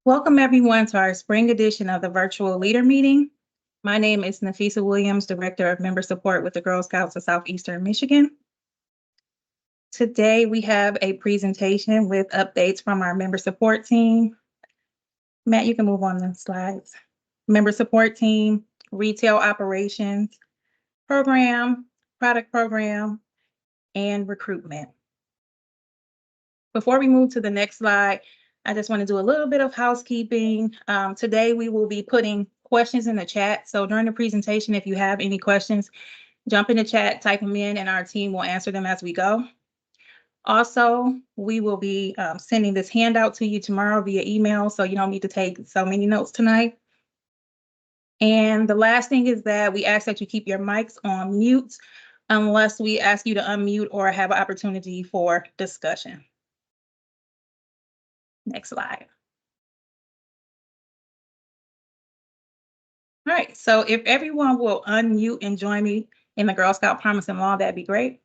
Welcome everyone to our spring edition of the virtual leader meeting. My name is Nafisa Williams, Director of Member Support with the Girl Scouts of Southeastern Michigan. Today we have a presentation with updates from our member support team. Matt, you can move on the slides. Member support team, retail operations, program, product program, and recruitment. Before we move to the next slide, I just want to do a little bit of housekeeping. Today, we will be putting questions in the chat. So during the presentation, if you have any questions, jump in the chat, type them in, and our team will answer them as we go. Also, we will be sending this handout to you tomorrow via email, so you don't need to take so many notes tonight. And the last thing is that we ask that you keep your mics on mute unless we ask you to unmute or have an opportunity for discussion. Next slide. All right, so if everyone will unmute and join me in the Girl Scout Promise and Law, that'd be great.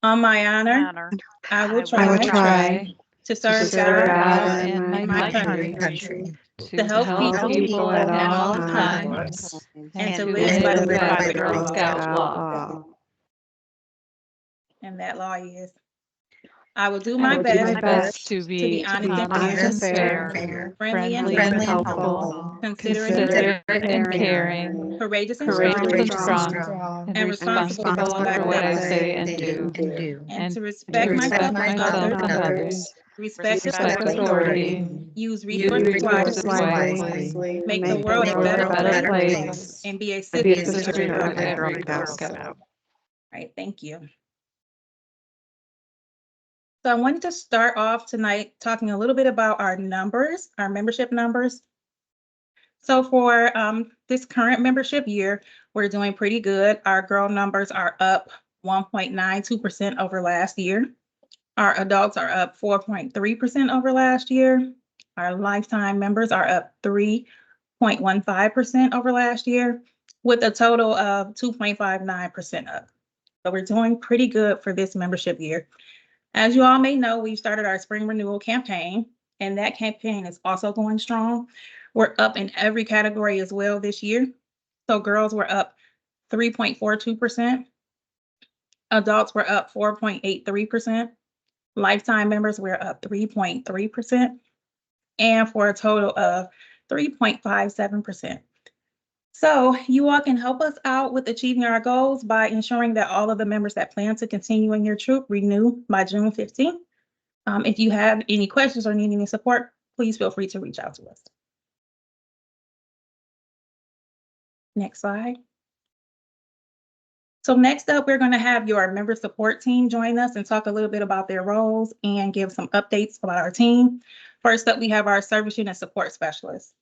On my honor, I will try to serve God and my country, to help people at all times, and to live by the Girl Scout law. And that law is, I will do my best to be honest and fair, friendly and helpful, considerate and caring, courageous and strong, and responsible for what I say and do, and to respect myself and others, respect authority, use resources wisely, make the world a better place, and be a citizen of every Girl Scout. All right, thank you. So I wanted to start off tonight talking a little bit about our numbers, our membership numbers. So for this current membership year, we're doing pretty good. Our girl numbers are up 1.92% over last year. Our adults are up 4.3% over last year. Our lifetime members are up 3.15% over last year, with a total of 2.59% up. So we're doing pretty good for this membership year. As you all may know, we've started our spring renewal campaign, and that campaign is also going strong. We're up in every category as well this year. So girls were up 3.42%. Adults were up 4.83%. Lifetime members were up 3.3%. And for a total of 3.57%. So you all can help us out with achieving our goals by ensuring that all of the members that plan to continue in your troop renew by June 15th. If you have any questions or need any support, please feel free to reach out to us. Next slide. So next up, we're going to have your member support team join us and talk a little bit about their roles and give some updates about our team. First up, we have our service unit support specialist.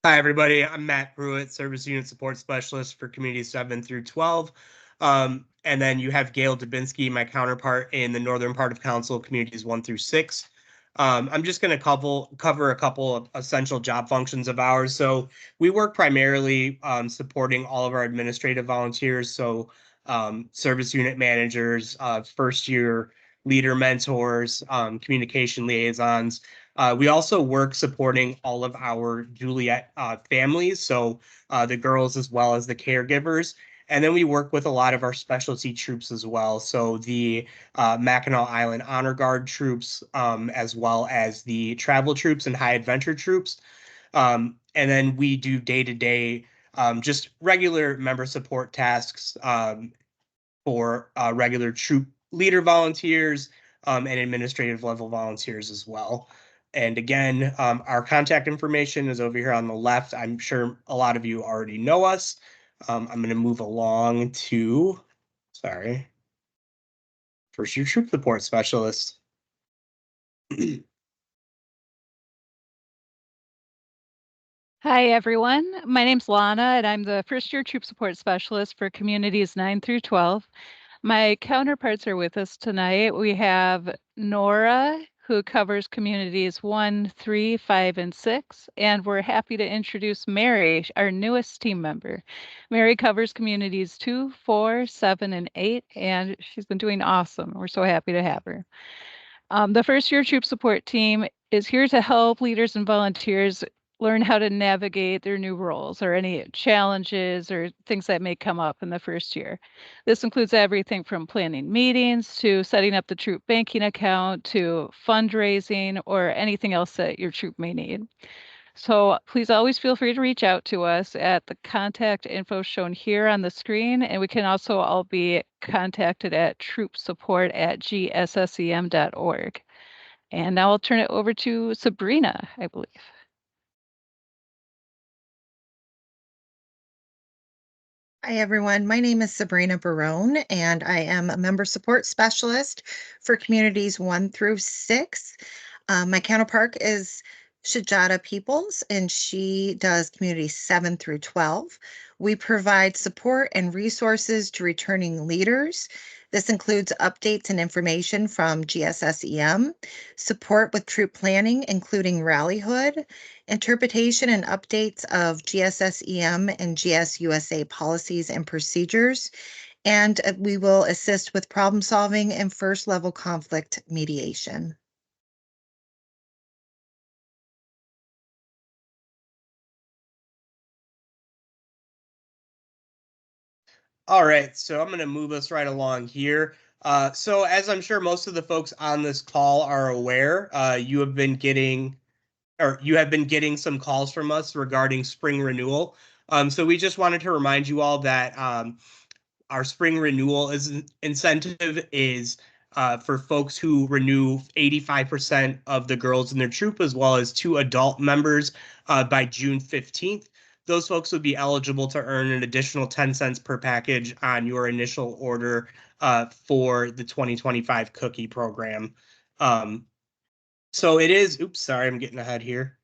Hi, everybody. I'm Matt Pruitt, Service Unit Support Specialist for Communities 7 through 12. And then you have Gail Dubinsky, my counterpart in the northern part of Council, Communities 1 through 6. I'm just going to cover a couple of essential job functions of ours. So we work primarily supporting all of our administrative volunteers, so service unit managers, first-year leader mentors, communication liaisons. We also work supporting all of our Juliet families, so the girls as well as the caregivers. And then we work with a lot of our specialty troops as well. So the Mackinac Island Honor Guard troops, as well as the travel troops and high adventure troops. And then we do day-to-day just regular member support tasks for regular troop leader volunteers and administrative level volunteers as well. And again, our contact information is over here on the left. I'm sure a lot of you already know us. I'm going to move along to, first year troop support specialist. Hi, everyone. My name's Lana, and I'm the first year troop support specialist for communities 9 through 12. My counterparts are with us tonight. We have Nora, who covers communities 1, 3, 5, and 6. And we're happy to introduce Mary, our newest team member. Mary covers communities 2, 4, 7, and 8, and she's been doing awesome. We're so happy to have her. The first-year troop support team is here to help leaders and volunteers learn how to navigate their new roles or any challenges or things that may come up in the first year. This includes everything from planning meetings to setting up the troop banking account to fundraising or anything else that your troop may need. So please always feel free to reach out to us at the contact info shown here on the screen, and we can also all be contacted at troopsupport@gssem.org. And now I'll turn it over to Sabrina, I believe. Hi, everyone. My name is Sabrina Barone, and I am a member support specialist for communities 1 through 6. My counterpart is Shajada Peoples, and she does communities 7 through 12. We provide support and resources to returning leaders. This includes updates and information from GSSEM, support with troop planning, including rallyhood, interpretation and updates of GSSEM and GSUSA policies and procedures, and we will assist with problem solving and first level conflict mediation. All right, so I'm going to move us right along here. So as I'm sure most of the folks on this call are aware, you have been getting some calls from us regarding spring renewal. So we just wanted to remind you all that our spring renewal incentive is for folks who renew 85% of the girls in their troop, as well as 2 adult members by June 15th. Those folks would be eligible to earn an additional 10 cents per package on your initial order for the 2025 cookie program. So it is, oops, sorry, I'm getting ahead here.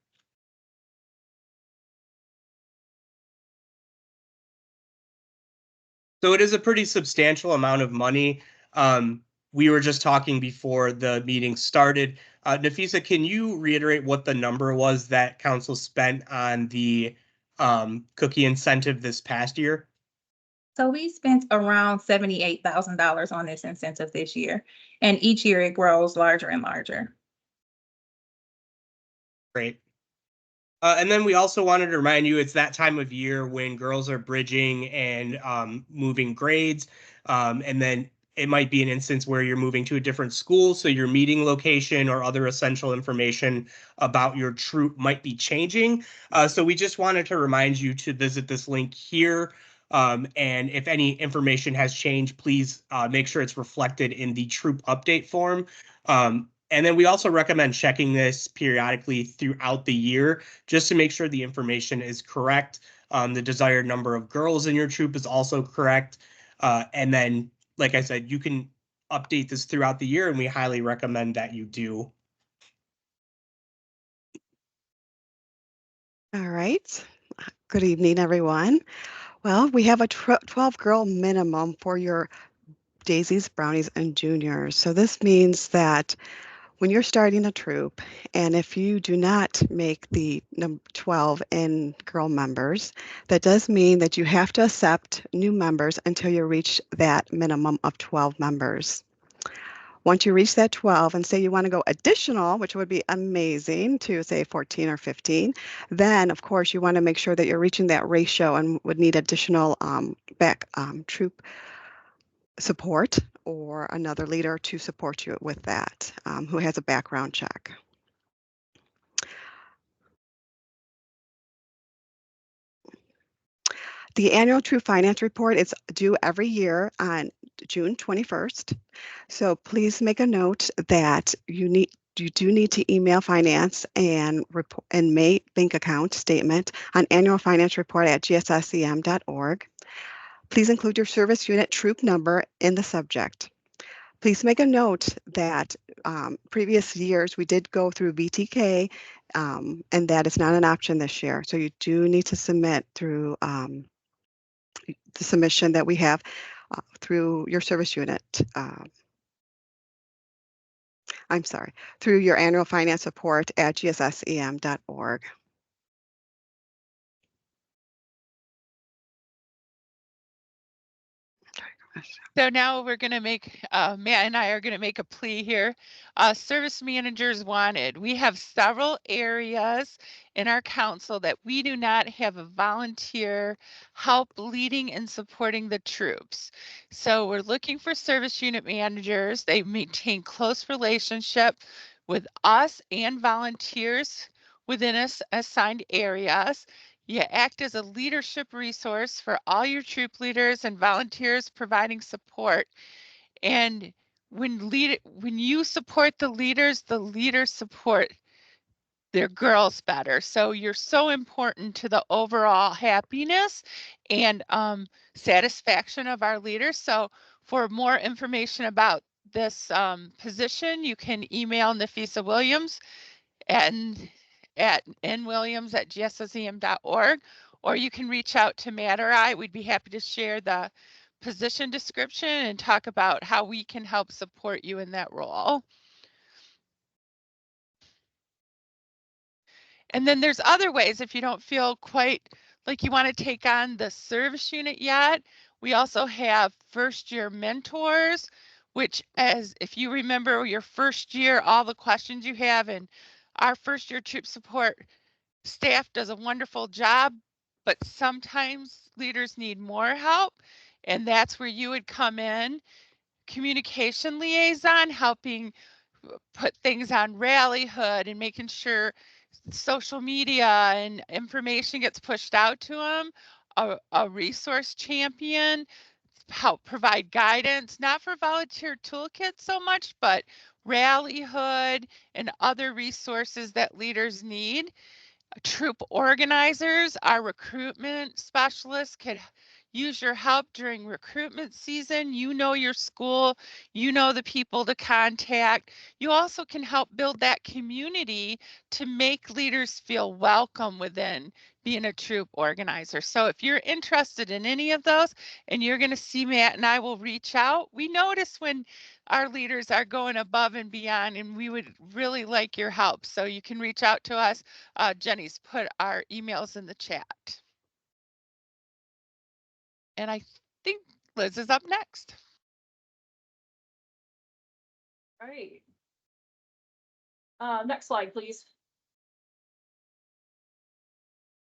So it is a pretty substantial amount of money. We were just talking before the meeting started. Nafisa, can you reiterate what the number was that council spent on the cookie incentive this past year? So we spent around $78,000 on this incentive this year, and each year it grows larger and larger. Great. And then we also wanted to remind you it's that time of year when girls are bridging and moving grades. And then it might be an instance where you're moving to a different school, so your meeting location or other essential information about your troop might be changing. So we just wanted to remind you to visit this link here. And if any information has changed, please make sure it's reflected in the troop update form. And then we also recommend checking this periodically throughout the year just to make sure the information is correct. The desired number of girls in your troop is also correct. And then, like I said, you can update this throughout the year, and we highly recommend that you do. All right. Good evening, everyone. Well, we have a 12-girl minimum for your daisies, brownies, and juniors. So this means that when you're starting a troop, and if you do not make the number 12 in girl members, that does mean that you have to accept new members until you reach that minimum of 12 members. Once you reach that 12 and say you want to go additional, which would be amazing, to say 14 or 15, then of course you want to make sure that you're reaching that ratio and would need additional troop support or another leader to support you with that, who has a background check. The annual Troop Finance Report is due every year on June 21st. So please make a note that you do need to email finance and May bank account statement on annual finance report at gssem.org. Please include your service unit troop number in the subject. Please make a note that previous years we did go through VTK, and that is not an option this year. So you do need to submit through the submission that we have through your service unit. I'm sorry, through your annual finance report at gssem.org. So now we're going to make, Matt and I are going to make a plea here. Service managers wanted. We have several areas in our council that we do not have a volunteer help leading and supporting the troops. So we're looking for service unit managers. They maintain close relationship with us and volunteers within us assigned areas. You act as a leadership resource for all your troop leaders and volunteers providing support. And when you support the leaders support their girls better. So you're so important to the overall happiness and satisfaction of our leaders. So for more information about this position, you can email Nafisa Williams and at nwilliams@gssem.org, or you can reach out to Matt or I. We'd be happy to share the position description and talk about how we can help support you in that role. And then there's other ways if you don't feel quite like you want to take on the service unit yet. We also have first year mentors, which, as if you remember your first year, all the questions you have, and our first year troop support staff does a wonderful job, but sometimes leaders need more help. And that's where you would come in. Communication liaison, helping put things on Rallyhood and making sure social media and information gets pushed out to them. A resource champion, help provide guidance, not for volunteer toolkits so much, but Rallyhood and other resources that leaders need. Troop organizers, our recruitment specialists could use your help during recruitment season. You know your school, you know the people to contact. You also can help build that community to make leaders feel welcome within being a troop organizer. So if you're interested in any of those and you're going to see Matt and I will reach out, we notice when our leaders are going above and beyond, and we would really like your help. So you can reach out to us. Jenny's put our emails in the chat. And I think Liz is up next. All right. Next slide, please.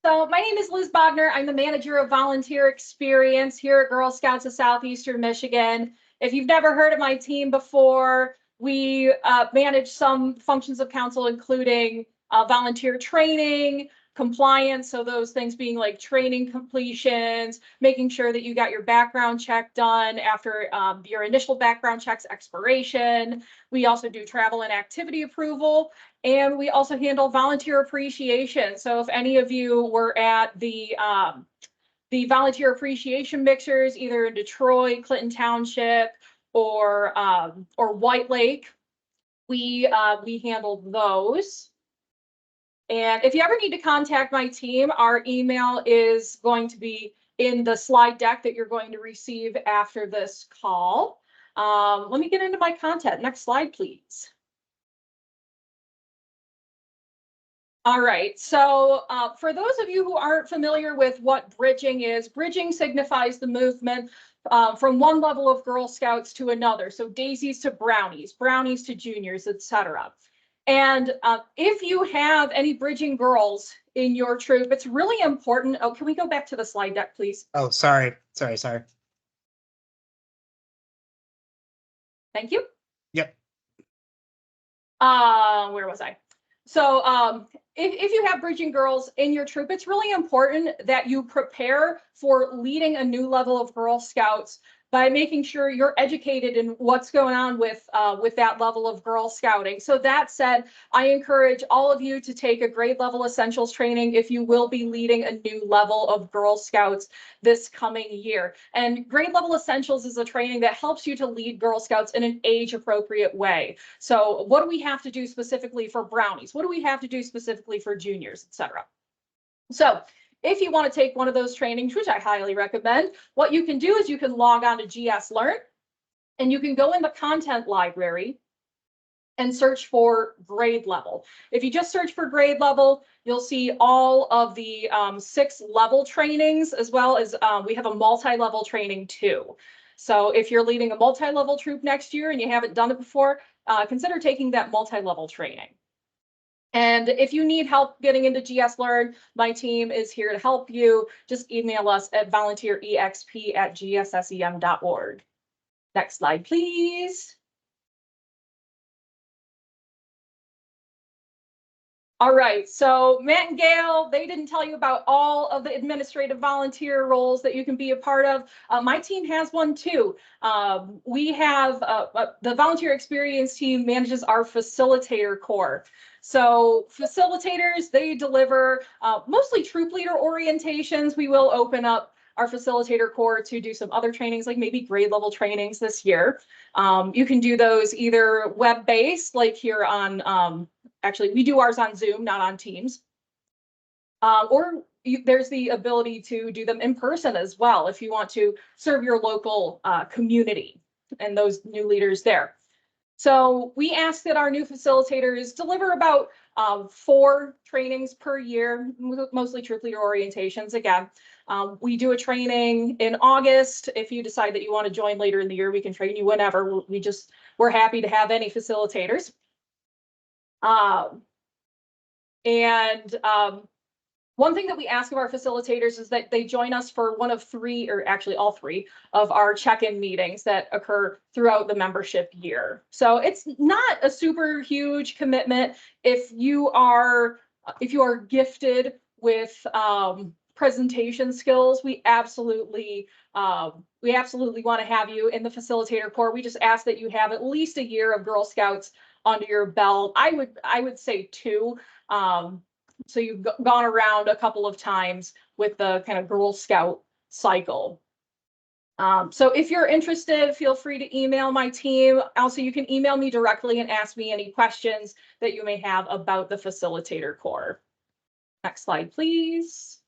So my name is Liz Bogner. I'm the manager of volunteer experience here at Girl Scouts of Southeastern Michigan. If you've never heard of my team before, we manage some functions of council, including volunteer training, compliance, so those things being like training completions, making sure that you got your background check done after your initial background check's expiration. We also do travel and activity approval, and we also handle volunteer appreciation. So if any of you were at the volunteer appreciation mixers, either in Detroit, Clinton Township, or White Lake, we handled those. And if you ever need to contact my team, our email is going to be in the slide deck that you're going to receive after this call. Let me get into my content. Next slide, please. All right, so for those of you who aren't familiar with what bridging is, bridging signifies the movement from one level of Girl Scouts to another. So daisies to brownies, brownies to juniors, etc. And if you have any bridging girls in your troop, it's really important. Oh, can we go back to the slide deck, please? Oh, sorry. Thank you. Yep. Where was I? So if you have bridging girls in your troop, it's really important that you prepare for leading a new level of Girl Scouts by making sure you're educated in what's going on with that level of Girl Scouting. So that said, I encourage all of you to take a grade level essentials training if you will be leading a new level of Girl Scouts this coming year. And grade level essentials is a training that helps you to lead Girl Scouts in an age appropriate way. So what do we have to do specifically for brownies? What do we have to do specifically for juniors, etc.? So if you want to take one of those trainings, which I highly recommend, what you can do is you can log on to GS Learn and you can go in the content library and search for grade level. If you just search for grade level, you'll see all of the 6 level trainings, as well as we have a multi-level training too. So if you're leading a multi-level troop next year and you haven't done it before, consider taking that multi-level training. And if you need help getting into GS Learn, my team is here to help you. Just email us at volunteerexp@gssem.org. Next slide, please. All right, so Matt and Gail, they didn't tell you about all of the administrative volunteer roles that you can be a part of. My team has one too. We have the volunteer experience team manages our facilitator core. So facilitators, they deliver mostly troop leader orientations. We will open up our facilitator core to do some other trainings, like maybe grade level trainings this year. You can do those either web-based, like here on, actually, we do ours on Zoom, not on Teams. There's the ability to do them in person as well, if you want to serve your local community and those new leaders there. So we ask that our new facilitators deliver about 4 trainings per year, mostly troop leader orientations. Again, we do a training in August. If you decide that you want to join later in the year, we can train you whenever. We're happy to have any facilitators. One thing that we ask of our facilitators is that they join us for one of 3, or actually all 3 of our check-in meetings that occur throughout the membership year. So it's not a super huge commitment. If you are gifted with presentation skills, we absolutely want to have you in the facilitator core. We just ask that you have at least a year of Girl Scouts under your belt. I would say 2. So you've gone around a couple of times with the kind of Girl Scout cycle. So if you're interested, feel free to email my team. Also, you can email me directly and ask me any questions that you may have about the facilitator core. Next slide, please.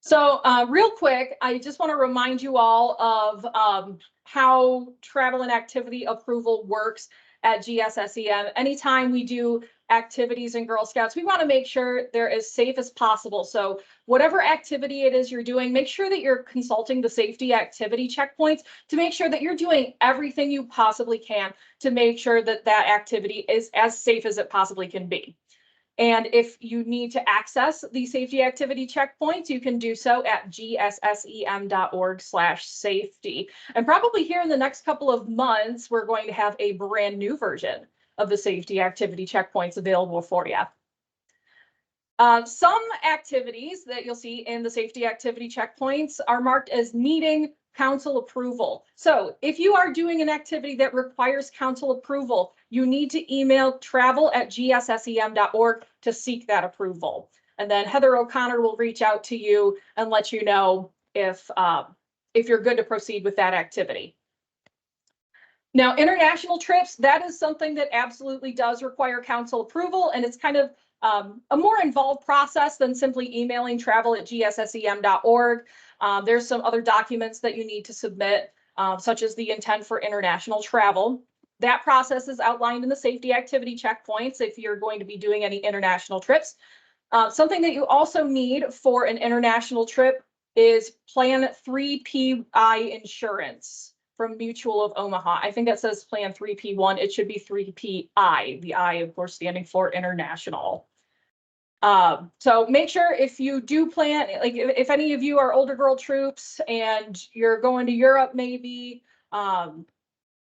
So real quick, I just want to remind you all of how travel and activity approval works at GSSEM. Anytime we do activities in Girl Scouts, we want to make sure they're as safe as possible. So whatever activity it is you're doing, make sure that you're consulting the safety activity checkpoints to make sure that you're doing everything you possibly can to make sure that that activity is as safe as it possibly can be. And if you need to access the safety activity checkpoints, you can do so at gssem.org/safety. And probably here in the next couple of months, we're going to have a brand new version of the safety activity checkpoints available for you. Some activities that you'll see in the safety activity checkpoints are marked as needing council approval. So if you are doing an activity that requires council approval, you need to email travel@gssem.org to seek that approval. And then Heather O'Connor will reach out to you and let you know if you're good to proceed with that activity. Now, international trips, that is something that absolutely does require council approval, and it's kind of a more involved process than simply emailing travel@gssem.org. There's some other documents that you need to submit, such as the intent for international travel. That process is outlined in the safety activity checkpoints if you're going to be doing any international trips. Something that you also need for an international trip is Plan 3PI insurance from Mutual of Omaha. I think that says Plan 3P1. It should be 3PI, the I, of course, standing for international. So make sure if you do plan, like if any of you are older girl troops and you're going to Europe, maybe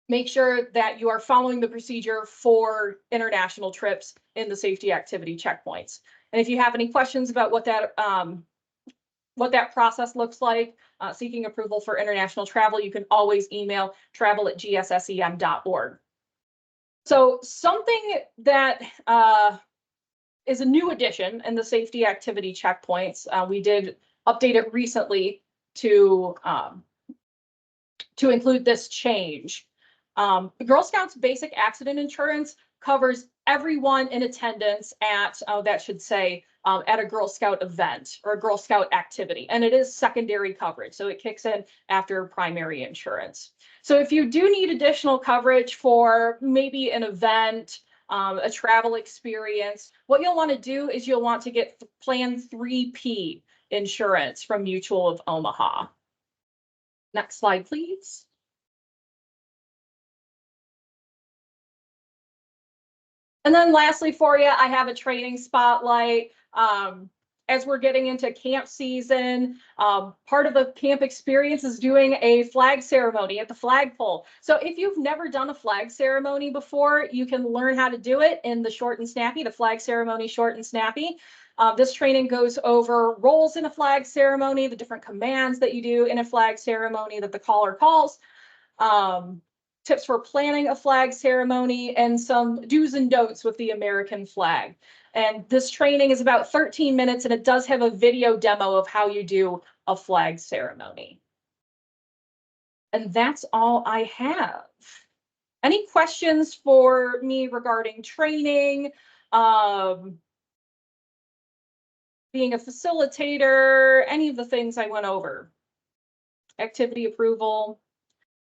make sure that you are following the procedure for international trips in the safety activity checkpoints. And if you have any questions about what that process looks like, seeking approval for international travel, you can always email travel@gssem.org. So something that is a new addition in the safety activity checkpoints. We did update it recently to include this change. The Girl Scouts basic accident insurance covers everyone in attendance at, that should say, at a Girl Scout event or a Girl Scout activity, and it is secondary coverage, so it kicks in after primary insurance. So if you do need additional coverage for maybe an event, a travel experience, what you'll want to do is you'll want to get Plan 3P. insurance from Mutual of Omaha. Next slide, please. And then lastly for you, I have a training spotlight. As we're getting into camp season, part of the camp experience is doing a flag ceremony at the flagpole. So if you've never done a flag ceremony before, you can learn how to do it in the short and snappy, the flag ceremony short and snappy. This training goes over roles in a flag ceremony, the different commands that you do in a flag ceremony that the caller calls, tips for planning a flag ceremony, and some do's and don'ts with the American flag. And this training is about 13 minutes, and it does have a video demo of how you do a flag ceremony. And that's all I have. Any questions for me regarding training, being a facilitator, any of the things I went over? Activity approval.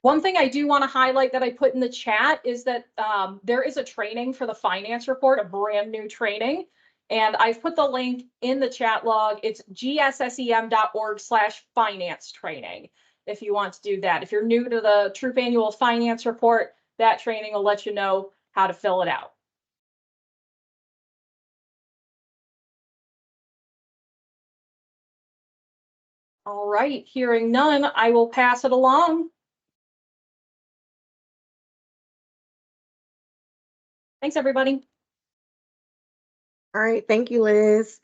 One thing I do want to highlight that I put in the chat is that there is a training for the finance report, a brand new training. And I've put the link in the chat log. It's gssem.org/finance training if you want to do that. If you're new to the Troop Annual Finance Report, that training will let you know how to fill it out. All right, hearing none, I will pass it along. Thanks, everybody. All right, thank you, Liz.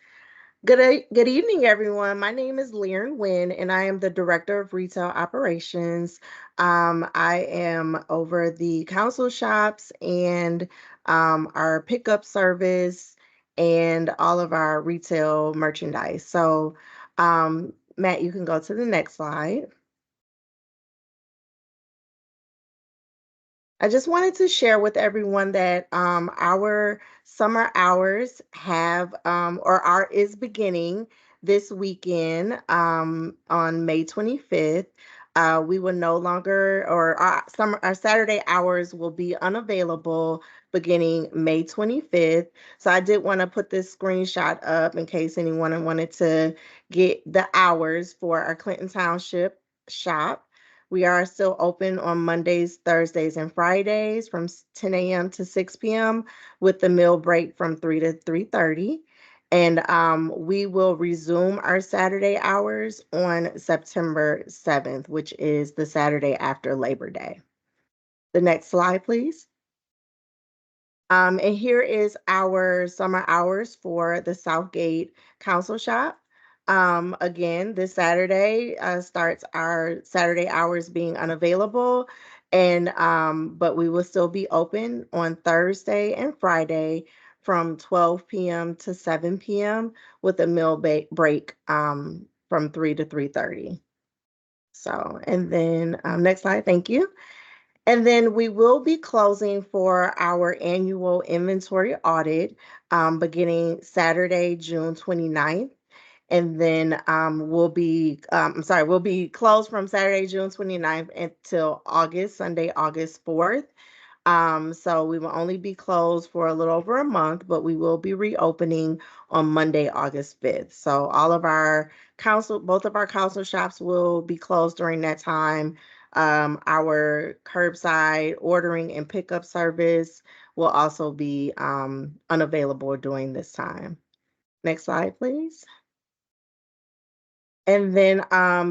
Good evening, everyone. My name is Liren Nguyen, and I am the Director of Retail Operations. I am over the council shops and our pickup service and all of our retail merchandise. So, Matt, you can go to the next slide. I just wanted to share with everyone that our summer hours have is beginning this weekend on May 25th. We will no longer, or our Saturday hours will be unavailable beginning May 25th. So I did want to put this screenshot up in case anyone wanted to get the hours for our Clinton Township shop. We are still open on Mondays, Thursdays, and Fridays from 10 a.m. to 6 p.m. with the meal break from 3 to 3:30. And we will resume our Saturday hours on September 7th, which is the Saturday after Labor Day. The next slide, please. And here is our summer hours for the Southgate Council Shop. Again, this Saturday starts our Saturday hours being unavailable, and but we will still be open on Thursday and Friday from 12 p.m. to 7 p.m. with a meal break from 3 to 3:30. So, and then next slide, thank you. And then we will be closing for our annual inventory audit beginning Saturday, June 29th. And then we'll be closed from Saturday, June 29th until Sunday, August 4th. So we will only be closed for a little over a month, but we will be reopening on Monday, August 5th. So both of our council shops will be closed during that time. Our curbside ordering and pickup service will also be unavailable during this time. Next slide, please. And then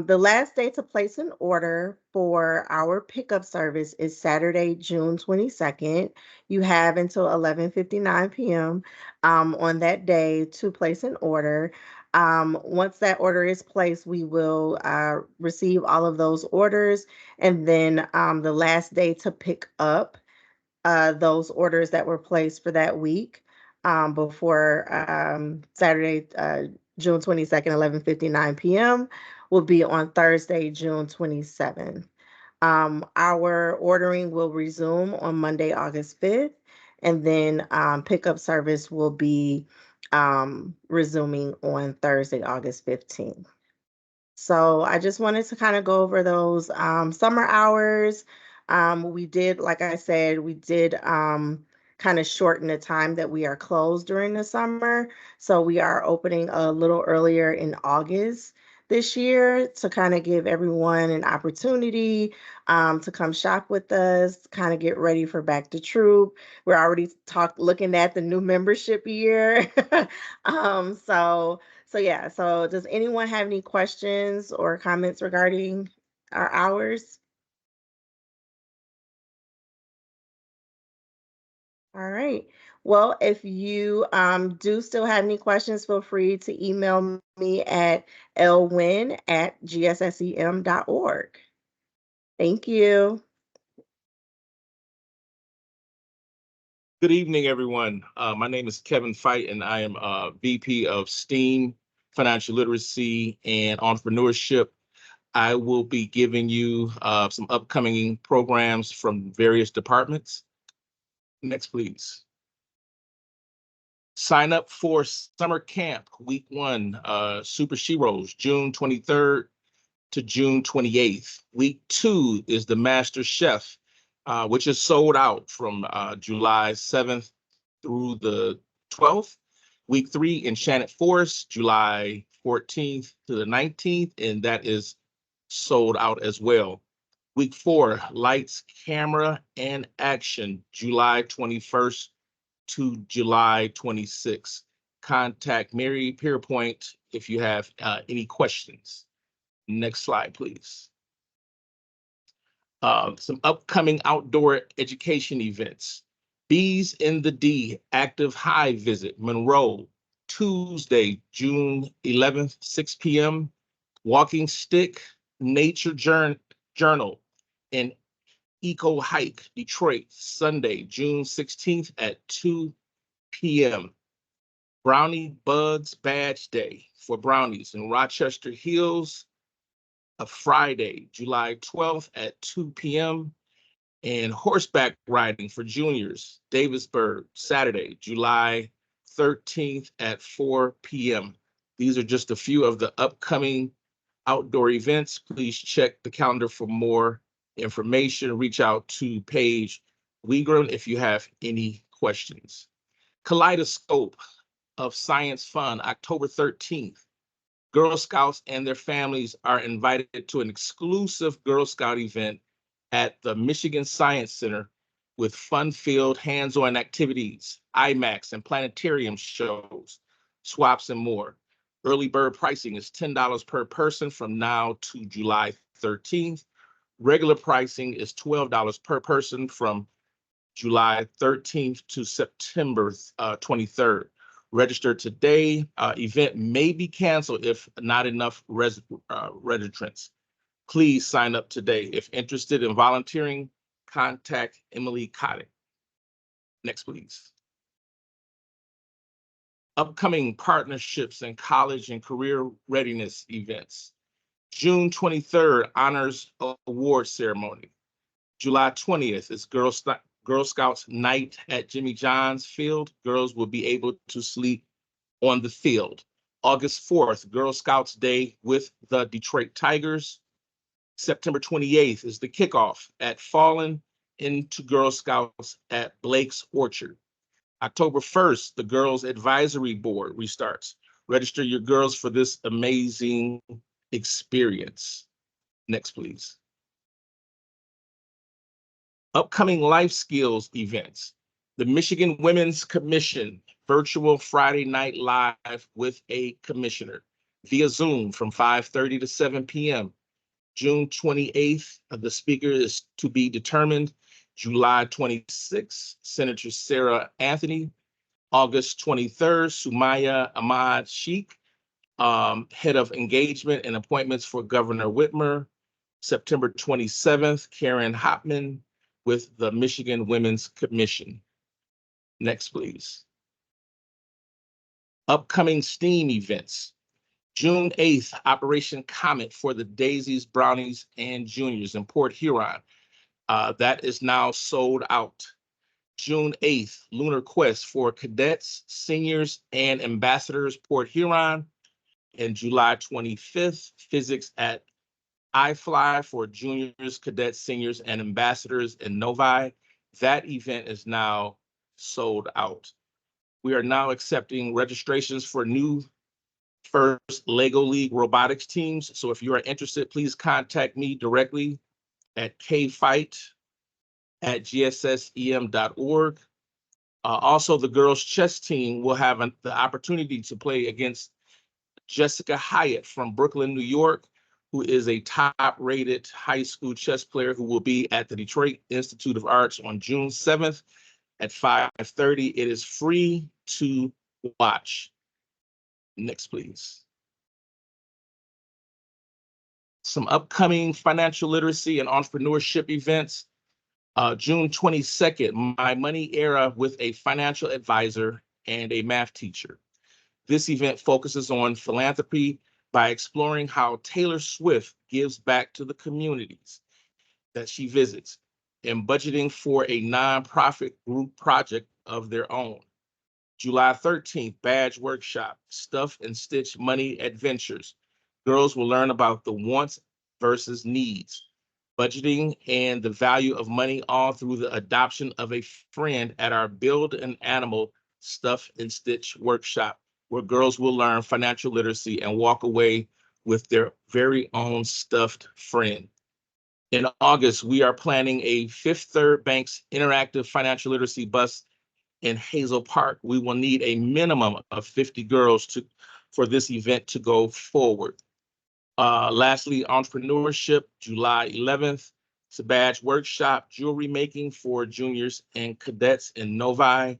the last day to place an order for our pickup service is Saturday, June 22nd. You have until 11:59 p.m. On that day to place an order. Once that order is placed, we will receive all of those orders. And then the last day to pick up those orders that were placed for that week before Saturday, June 22nd, 11:59 p.m. will be on Thursday, June 27th. Our ordering will resume on Monday, August 5th, and then pickup service will be resuming on Thursday, August 15th. So I just wanted to kind of go over those summer hours. We did, like I said, kind kind of shorten the time that we are closed during the summer. So we are opening a little earlier in August this year to kind of give everyone an opportunity to come shop with us, kind of get ready for back to troop. We're already looking at the new membership year. So yeah. So does anyone have any questions or comments regarding our hours? All right. Well, if you do still have any questions, feel free to email me at lwin@gssem.org. Thank you. Good evening, everyone. My name is Kevin Fight, and I am VP of STEAM, Financial Literacy, and Entrepreneurship. I will be giving you some upcoming programs from various departments. Next, please. Sign up for Summer Camp Week 1, Super Sheroes, June 23rd to June 28th. Week 2 is the Master Chef, which is sold out from July 7th through the 12th. Week 3, Enchanted Forest, July 14th to the 19th, and that is sold out as well. Week 4, Lights, Camera, and Action, July 21st to July 26th. Contact Mary Pierpoint if you have any questions. Next slide, please. Some upcoming outdoor education events. Bees in the D Active Hive Visit, Monroe, Tuesday, June 11th, 6 p.m. Walking Stick Nature Journal and Eco Hike, Detroit, Sunday, June 16th at 2 p.m. Brownie Bugs Badge Day for brownies in Rochester Hills, a Friday, July 12th at 2 p.m. And horseback riding for juniors, Davisburg, Saturday, July 13th at 4 p.m. These are just a few of the upcoming outdoor events. Please check the calendar for more information. Reach out to Paige Wiegren if you have any questions. Kaleidoscope of Science Fun, October 13th. Girl Scouts and their families are invited to an exclusive Girl Scout event at the Michigan Science Center with fun-filled hands-on activities, IMAX and planetarium shows, swaps, and more. Early bird pricing is $10 per person from now to July 13th. Regular pricing is $12 per person from July 13th to September 23rd. Register today. Event may be canceled if not enough registrants. Please sign up today. If interested in volunteering, contact Emily Kotick. Next, please. Upcoming partnerships and college and career readiness events. June 23rd, Honors Award Ceremony. July 20th is Girl Scouts Night at Jimmy John's Field. Girls will be able to sleep on the field. August 4th, Girl Scouts Day with the Detroit Tigers. September 28th is the kickoff at Fallen into Girl Scouts at Blake's Orchard. October 1st, the Girls Advisory Board restarts. Register your girls for this amazing experience. Next, please. Upcoming life skills events. The Michigan Women's Commission virtual Friday night live with a commissioner via Zoom from 5:30 to 7 p.m. June 28th, the speaker is to be determined. July 26th, Senator Sarah Anthony. August 23rd, Sumaya Ahmad Sheikh, head of engagement and appointments for Governor Whitmer. September 27th, Karen Hopman with the Michigan Women's Commission. Next, please. Upcoming STEAM events. June 8th, Operation Comet for the Daisies, Brownies, and Juniors in Port Huron. That is now sold out. June 8th, Lunar Quest for cadets, seniors, and ambassadors, Port Huron. And July 25th, Physics at iFly for juniors, cadets, seniors, and ambassadors in Novi. That event is now sold out. We are now accepting registrations for new first Lego League robotics teams. So if you are interested, please contact me directly at kfight@gssem.org. Also, the girls chess team will have the opportunity to play against Jessica Hyatt from Brooklyn, New York, who is a top-rated high school chess player who will be at the Detroit Institute of Arts on June 7th at 5:30. It is free to watch. Next, please. Some upcoming financial literacy and entrepreneurship events. June 22nd, My Money Era with a financial advisor and a math teacher. This event focuses on philanthropy by exploring how Taylor Swift gives back to the communities that she visits and budgeting for a nonprofit group project of their own. July 13th, Badge Workshop, Stuff and Stitch Money Adventures. Girls will learn about the wants versus needs, budgeting, and the value of money, all through the adoption of a friend at our Build an Animal Stuff and Stitch workshop, where girls will learn financial literacy and walk away with their very own stuffed friend. In August, we are planning a Fifth Third Bank's interactive financial literacy bus in Hazel Park. We will need a minimum of 50 girls for this event to go forward. Lastly, entrepreneurship, July 11th, it's a badge workshop, jewelry making for juniors and cadets in Novi.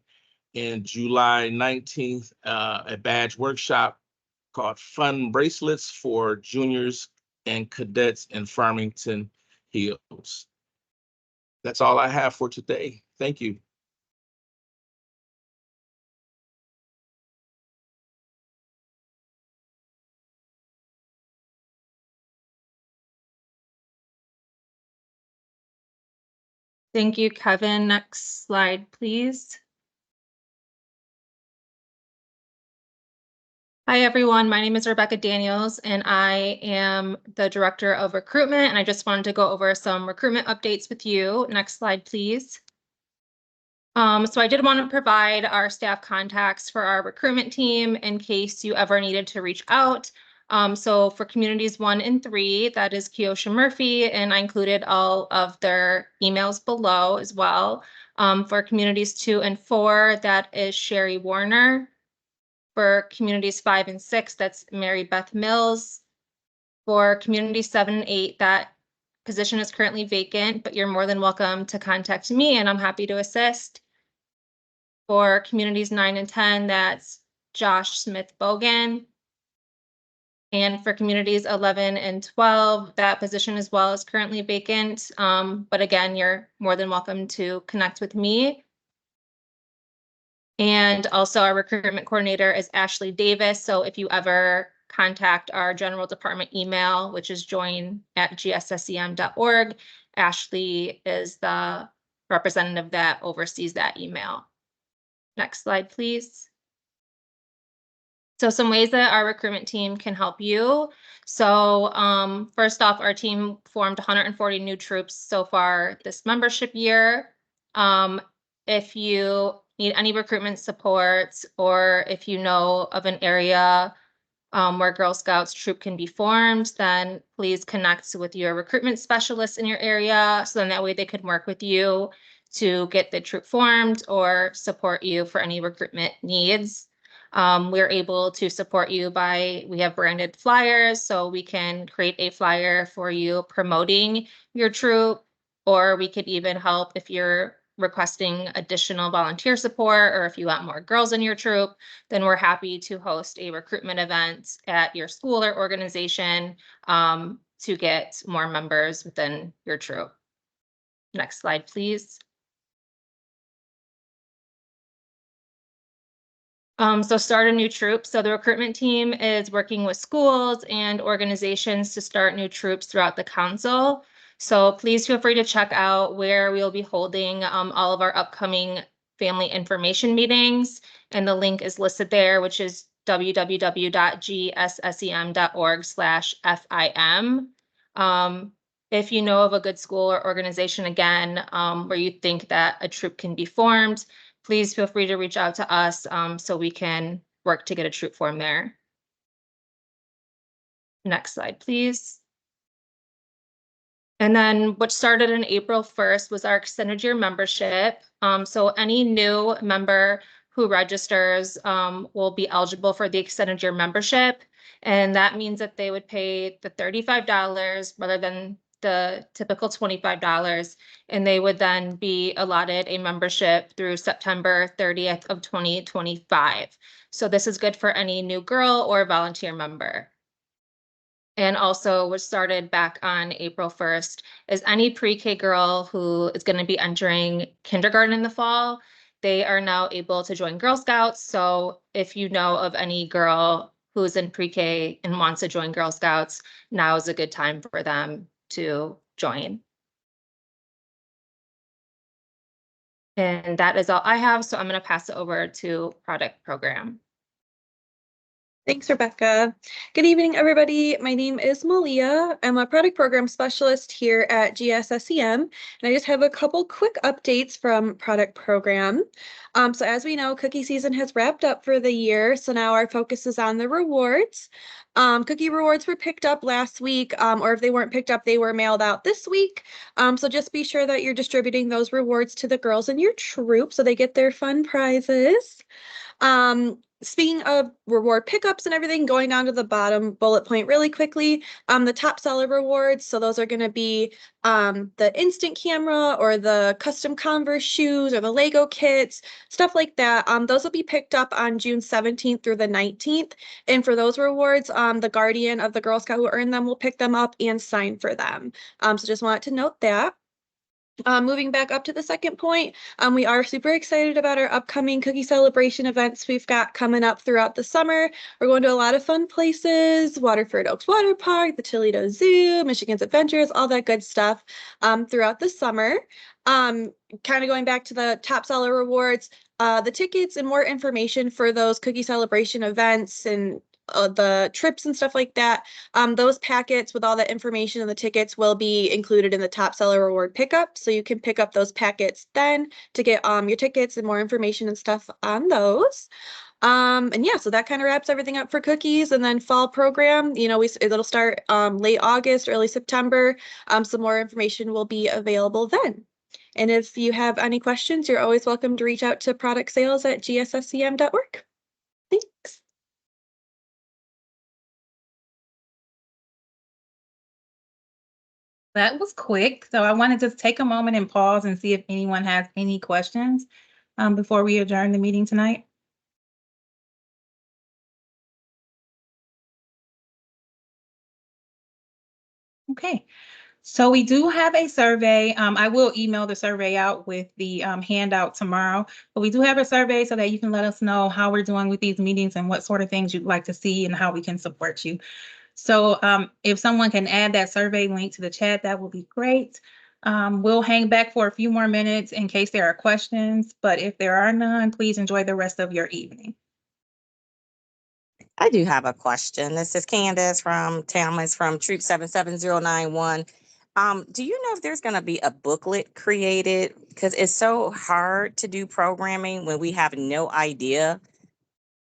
And July 19th, a badge workshop called Fun Bracelets for juniors and cadets in Farmington Hills. That's all I have for today. Thank you. Thank you, Kevin. Next slide, please. Hi, everyone. My name is Rebecca Daniels, and I am the Director of Recruitment, and I just wanted to go over some recruitment updates with you. Next slide, please. So I did want to provide our staff contacts for our recruitment team in case you ever needed to reach out. So for communities 1 and 3, that is Keosha Murphy, and I included all of their emails below as well. For communities 2 and 4, that is Sherry Warner. For communities 5 and 6, that's Mary Beth Mills. For communities 7 and 8, that position is currently vacant, but you're more than welcome to contact me and I'm happy to assist. For communities 9 and 10, that's Josh Smith Bogan. And for communities 11 and 12, that position as well is currently vacant. But again, you're more than welcome to connect with me. And also our recruitment coordinator is Ashley Davis. So if you ever contact our general department email, which is join@gssem.org, Ashley is the representative that oversees that email. Next slide, please. So some ways that our recruitment team can help you. So first off, our team formed 140 new troops so far this membership year. If you need any recruitment support, or if you know of an area where Girl Scouts troop can be formed, then please connect with your recruitment specialist in your area. So then that way they could work with you to get the troop formed or support you for any recruitment needs. We're able to support you we have branded flyers, so we can create a flyer for you promoting your troop, or we could even help if you're requesting additional volunteer support, or if you want more girls in your troop, then we're happy to host a recruitment event at your school or organization to get more members within your troop. Next slide, please. So start a new troop. So the recruitment team is working with schools and organizations to start new troops throughout the council. So please feel free to check out where we'll be holding all of our upcoming family information meetings. And the link is listed there, which is www.gssem.org/FIM. If you know of a good school or organization, again, where you think that a troop can be formed, please feel free to reach out to us so we can work to get a troop form there. Next slide, please. And then what started in April 1st was our extended year membership. So any new member who registers will be eligible for the extended year membership. And that means that they would pay the $35 rather than the typical $25. And they would then be allotted a membership through September 30th of 2025. So this is good for any new girl or volunteer member. And also what started back on April 1st is any pre-K girl who is going to be entering kindergarten in the fall, they are now able to join Girl Scouts. So if you know of any girl who's in pre-K and wants to join Girl Scouts, now is a good time for them to join. And that is all I have. So I'm going to pass it over to product program. Thanks, Rebecca. Good evening, everybody. My name is Malia. I'm a product program specialist here at GSSEM, and I just have a couple quick updates from product program. So as we know, cookie season has wrapped up for the year, so now our focus is on the rewards. Cookie rewards were picked up last week, or if they weren't picked up, they were mailed out this week. So just be sure that you're distributing those rewards to the girls in your troop so they get their fun prizes. Speaking of reward pickups and everything, going down to the bottom bullet point really quickly, the top seller rewards. So those are going to be the instant camera or the custom Converse shoes or the Lego kits, stuff like that. Those will be picked up on June 17th through the 19th. And for those rewards, the guardian of the Girl Scout who earned them will pick them up and sign for them. So just wanted to note that. Moving back up to the second point, we are super excited about our upcoming cookie celebration events we've got coming up throughout the summer. We're going to a lot of fun places, Waterford Oaks Water Park, the Toledo Zoo, Michigan's Adventures, all that good stuff throughout the summer. Kind of going back to the top seller rewards, the tickets and more information for those cookie celebration events and the trips and stuff like that, those packets with all that information and the tickets will be included in the top seller reward pickup. So you can pick up those packets then to get your tickets and more information and stuff on those. And yeah, so that kind of wraps everything up for cookies. And then fall program, you know, it'll start late August, early September. Some more information will be available then. And if you have any questions, you're always welcome to reach out to productsales@gsscm.org. Thanks. That was quick. So I want to just take a moment and pause and see if anyone has any questions before we adjourn the meeting tonight. Okay. So we do have a survey. I will email the survey out with the handout tomorrow, but we do have a survey so that you can let us know how we're doing with these meetings and what sort of things you'd like to see and how we can support you. So if someone can add that survey link to the chat, that would be great. We'll hang back for a few more minutes in case there are questions, but if there are none, please enjoy the rest of your evening. I do have a question. This is Candace from Thomas from Troop 77091. Do you know if there's going to be a booklet created? Because it's so hard to do programming when we have no idea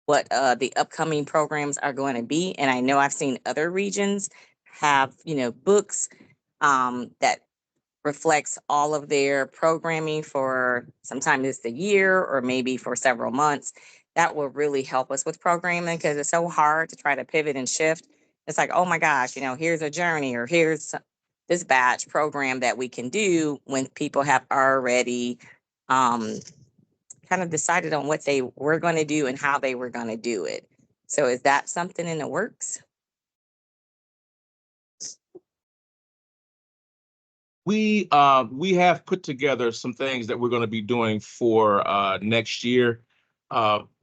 what the upcoming programs are going to be. And I know I've seen other regions have, books that reflects all of their programming for sometimes it's a year or maybe for several months. That will really help us with programming because it's so hard to try to pivot and shift. It's like, oh my gosh, here's a journey or here's this batch program that we can do when people have already kind of decided on what they were going to do and how they were going to do it. So is that something in the works? We have put together some things that we're going to be doing for next year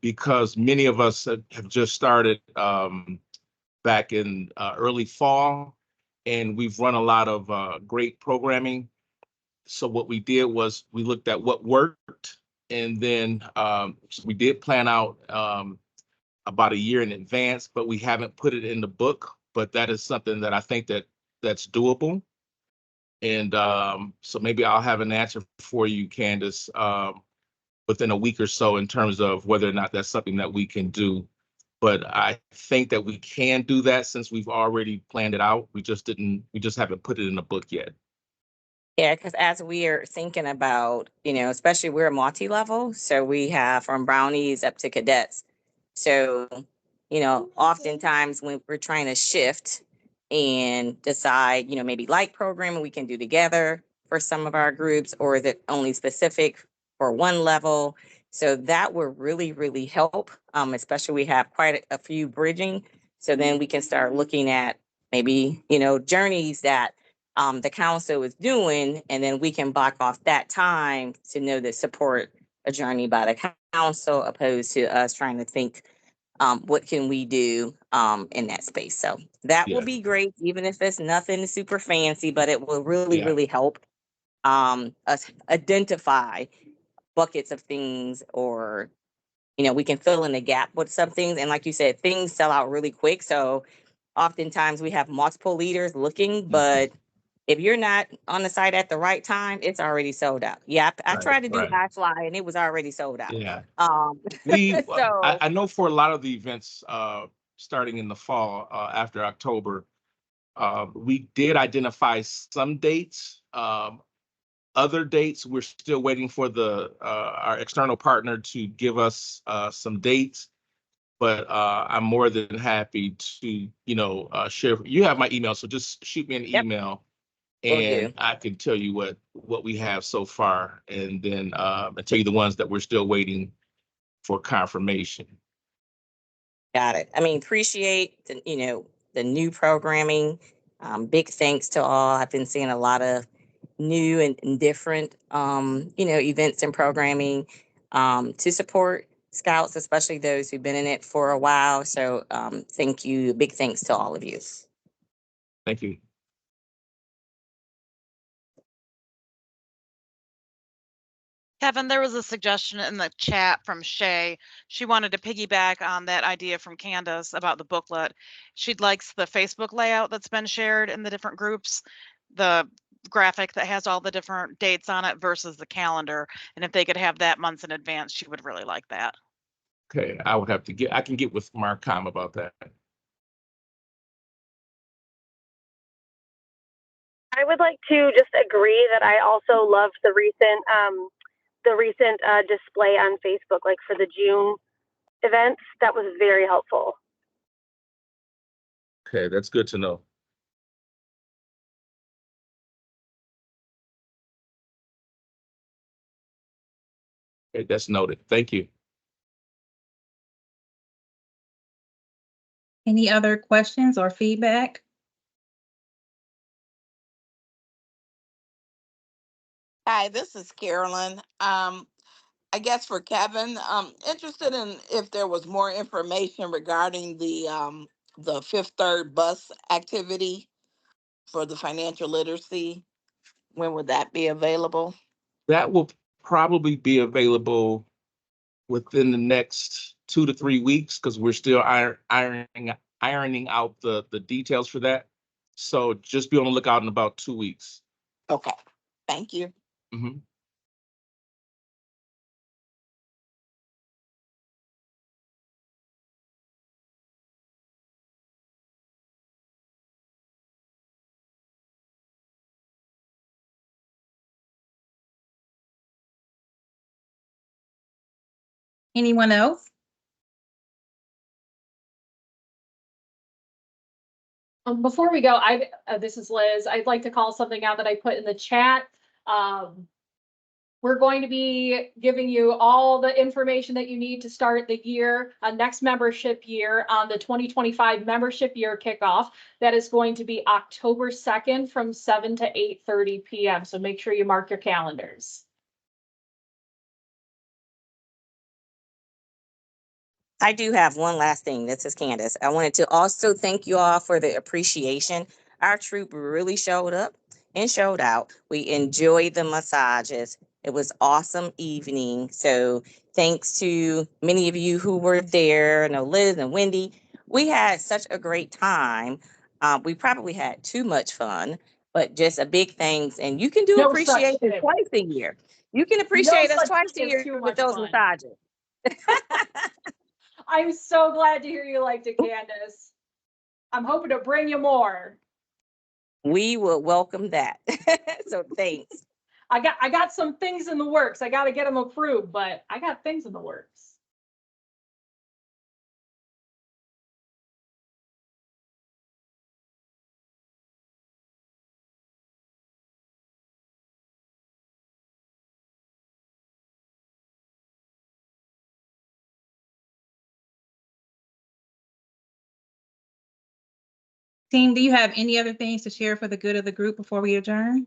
because many of us have just started back in early fall, and we've run a lot of great programming. So what we did was we looked at what worked, and then so we did plan out about a year in advance, but we haven't put it in the book. But that is something that I think that's doable. And so maybe I'll have an answer for you, Candace, within a week or so in terms of whether or not that's something that we can do. But I think that we can do that since we've already planned it out. We just haven't put it in a book yet. Yeah, because as we are thinking about, especially we're multi-level, so we have from brownies up to cadets. So, oftentimes when we're trying to shift and decide, maybe light programming we can do together for some of our groups, or is it only specific for one level? So that would really, really help, especially we have quite a few bridging. So then we can start looking at maybe, journeys that the council is doing, and then we can block off that time to know that support a journey by the council, opposed to us trying to think what can we do in that space. So that will Yeah. be great, even if it's nothing super fancy, but it will really, Yeah. really help us identify buckets of things, or we can fill in the gap with some things. And like you said, things sell out really quick. So oftentimes we have multiple leaders looking, but if you're not on the site at the right time, it's already sold out. Yeah, I Right, tried to do right. iFly and it was already sold out. Yeah. So I know for a lot of the events starting in the fall after October, we did identify some dates. Other dates, we're still waiting for our external partner to give us some dates. But I'm more than happy to, share. You have my email, so just shoot me an Yep. email, Will do. and I can tell you what we have so far, and then I tell you the ones that we're still waiting for confirmation. Got it. I mean, appreciate the new programming. Big thanks to all. I've been seeing a lot of new and different events and programming to support scouts, especially those who've been in it for a while. So thank you. Big thanks to all of you. Thank you. Kevin, there was a suggestion in the chat from Shay. She wanted to piggyback on that idea from Candace about the booklet. She likes the Facebook layout that's been shared in the different groups, the graphic that has all the different dates on it versus the calendar. And if they could have that months in advance, she would really like that. Okay, I can get with Marcom about that. I would like to just agree that I also loved the recent display on Facebook, like for the June events. That was very helpful. Okay, that's good to know. Okay, that's noted. Thank you. Any other questions or feedback? Hi, this is Carolyn. I guess for Kevin, interested in if there was more information regarding the Fifth Third bus activity for the financial literacy. When would that be available? That will probably be available within the next 2 to 3 weeks because we're still ironing out the details for that. So just be on the lookout in about 2 weeks. Okay, thank you. Mm-hmm. Anyone else? Before we go, this is Liz. I'd like to call something out that I put in the chat. We're going to be giving you all the information that you need to start the year, next membership year on the 2025 membership year kickoff. That is going to be October 2nd from 7 to 8:30 p.m. So make sure you mark your calendars. I do have one last thing. This is Candace. I wanted to also thank you all for the appreciation. Our troop really showed up and showed out. We enjoyed the massages. It was awesome evening. So thanks to many of you who were there. I know Liz and Wendy. We had such a great time. We probably had too much fun, but just a big thanks. And you can do No such appreciation thing. twice a year. You can No appreciate us such twice a thing as year too with much those fun. massages. I'm so glad to hear you liked it, Candace. I'm hoping to bring you more. We will welcome that. So thanks. I got some things in the works. I got to get them approved, but I got things in the works. Team, do you have any other things to share for the good of the group before we adjourn?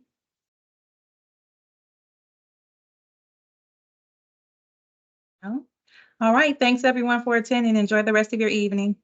No? All right, thanks everyone for attending. Enjoy the rest of your evening.